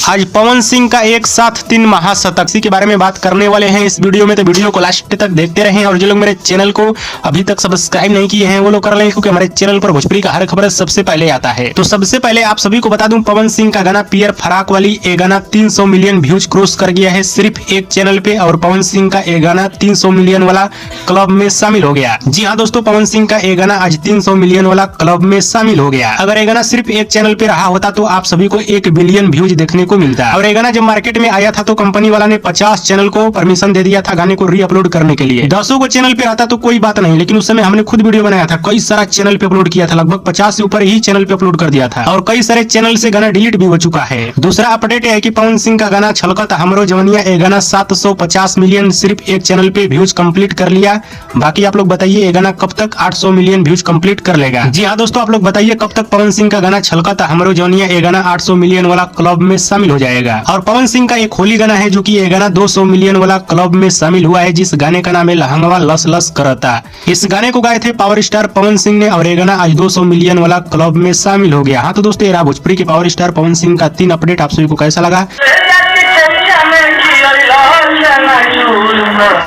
आज पवन सिंह का एक साथ 3 महाशतक, इसी के बारे में बात करने वाले हैं इस वीडियो में। तो वीडियो को लास्ट तक देखते रहें और जो लोग मेरे चैनल को अभी तक सब्सक्राइब नहीं किए हैं वो लोग कर लें, क्योंकि हमारे चैनल पर भोजपुरी का हर खबर सबसे पहले आता है। तो सबसे पहले आप सभी को बता दूं, पवन सिंह का गाना पियर फराक वाली ये गाना 300 मिलियन व्यूज क्रॉस कर गया है सिर्फ एक चैनल पे, और पवन सिंह का ये गाना 300 मिलियन वाला क्लब में शामिल हो गया। जी हाँ दोस्तों, पवन सिंह का ये गाना आज 300 मिलियन वाला क्लब में शामिल हो गया। अगर ये गाना सिर्फ एक चैनल पे रहा होता तो आप सभी को 1 बिलियन व्यूज देखने को मिलता। और ये गाना जब मार्केट में आया था तो कंपनी वाला ने 50 चैनल को परमिशन दे दिया था गाने को री अपलोड करने के लिए। 10 को चैनल पे रहता तो कोई बात नहीं, लेकिन उस समय हमने खुद वीडियो बनाया था, कई सारा चैनल पे अपलोड किया था, लगभग 50 से ऊपर ही चैनल पे अपलोड कर दिया था, और कई सारे चैनल से गाना डिलीट भी हो चुका है। दूसरा अपडेट है कि पवन सिंह का गाना छलकत हमरो जवनिया ये गाना 750 मिलियन सिर्फ एक चैनल पे व्यूज कंप्लीट कर लिया। बाकी आप लोग बताइए ये गाना कब तक 800 मिलियन व्यूज कंप्लीट कर लेगा। जी हाँ दोस्तों, आप लोग बताइए कब तक पवन सिंह का गाना छलकत हमरो जवनिया ये गाना 800 मिलियन वाला क्लब में शामिल हो जाएगा। और पवन सिंह का एक होली गाना है जो कि ये गाना 200 मिलियन वाला क्लब में शामिल हुआ है, जिस गाने का नाम है लहंगवा लस लस करता। इस गाने को गाए थे पावर स्टार पवन सिंह ने, और ये गाना आज 200 मिलियन वाला क्लब में शामिल हो गया। हाँ तो दोस्तों, ये रहा भोजपुरी के पावर स्टार पवन सिंह का 3 अपडेट। आप सभी को कैसा लगा?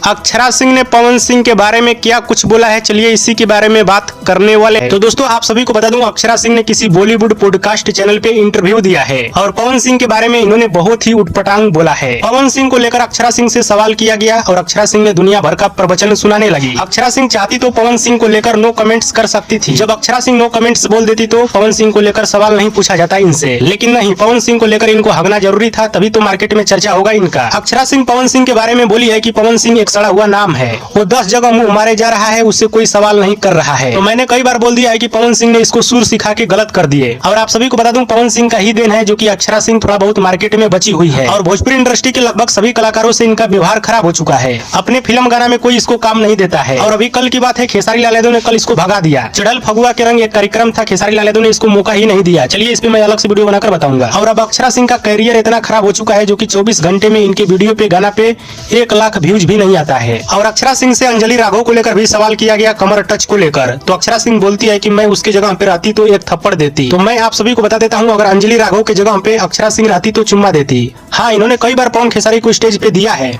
अक्षरा सिंह ने पवन सिंह के बारे में क्या कुछ बोला है, चलिए इसी के बारे में बात करने वाले। तो दोस्तों आप सभी को बता दूं, अक्षरा सिंह ने किसी बॉलीवुड पॉडकास्ट चैनल पे इंटरव्यू दिया है और पवन सिंह के बारे में इन्होंने बहुत ही उटपटांग बोला है। पवन सिंह को लेकर अक्षरा सिंह से सवाल किया गया और अक्षरा सिंह ने दुनिया भर का प्रवचन सुनाने लगी। अक्षरा सिंह चाहती तो पवन सिंह को लेकर नो कमेंट्स कर सकती थी। जब अक्षरा सिंह नो कमेंट्स बोल देती तो पवन सिंह को लेकर सवाल नहीं पूछा जाता इनसे, लेकिन नहीं, पवन सिंह को लेकर इनको हगना जरूरी था, तभी तो मार्केट में चर्चा होगा इनका। अक्षरा सिंह पवन सिंह के बारे में बोली है कि पवन सिंह एक सड़ा हुआ नाम है, वो 10 जगह मुंह मारे जा रहा है, उससे कोई सवाल नहीं कर रहा है। तो मैंने कई बार बोल दिया है कि पवन सिंह ने इसको सुर सिखा के गलत कर दिए। और आप सभी को बता दूं, पवन सिंह का ही देन है जो कि अक्षरा सिंह थोड़ा बहुत मार्केट में बची हुई है, और भोजपुरी इंडस्ट्री के लगभग सभी कलाकारों से इनका व्यवहार खराब हो चुका है। अपने फिल्म गाना में कोई इसको काम नहीं देता है। और अभी कल की बात है, खेसारी लाल यादव ने कल इसको भगा दिया। चढ़ल फगुआ के रंग एक कार्यक्रम था, खेसारी लाल यादव ने इसको मौका ही नहीं दिया। चलिए इस पे मैं अलग से वीडियो बनाकर बताऊंगा। और अब अक्षरा सिंह का करियर इतना खराब हो चुका है जो कि 24 घंटे में इनके वीडियो पे गाना पे 1 लाख व्यूज भी नहीं आता है। और अक्षरा सिंह से अंजलि राघव को लेकर भी सवाल किया गया कमर टच को लेकर, तो अक्षरा सिंह बोलती है कि मैं उसके जगह पे रहती तो 1 थप्पड़ देती। तो मैं आप सभी को बता देता हूँ, अगर अंजलि राघव के जगह पे अक्षरा सिंह रहती तो चुम्मा देती। हाँ, इन्होंने कई बार पवन खेसारी को स्टेज पे दिया है।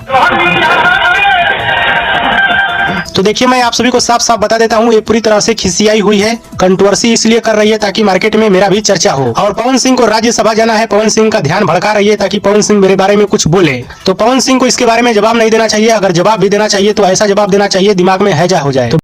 तो देखिए, मैं आप सभी को साफ साफ बता देता हूँ, ये पूरी तरह से खिसियाई हुई है, कंट्रोवर्सी इसलिए कर रही है ताकि मार्केट में मेरा भी चर्चा हो। और पवन सिंह को राज्यसभा जाना है, पवन सिंह का ध्यान भड़का रही है ताकि पवन सिंह मेरे बारे में कुछ बोले। तो पवन सिंह को इसके बारे में जवाब नहीं देना चाहिए, अगर जवाब भी देना चाहिए तो ऐसा जवाब देना चाहिए दिमाग में हैजा हो जाए।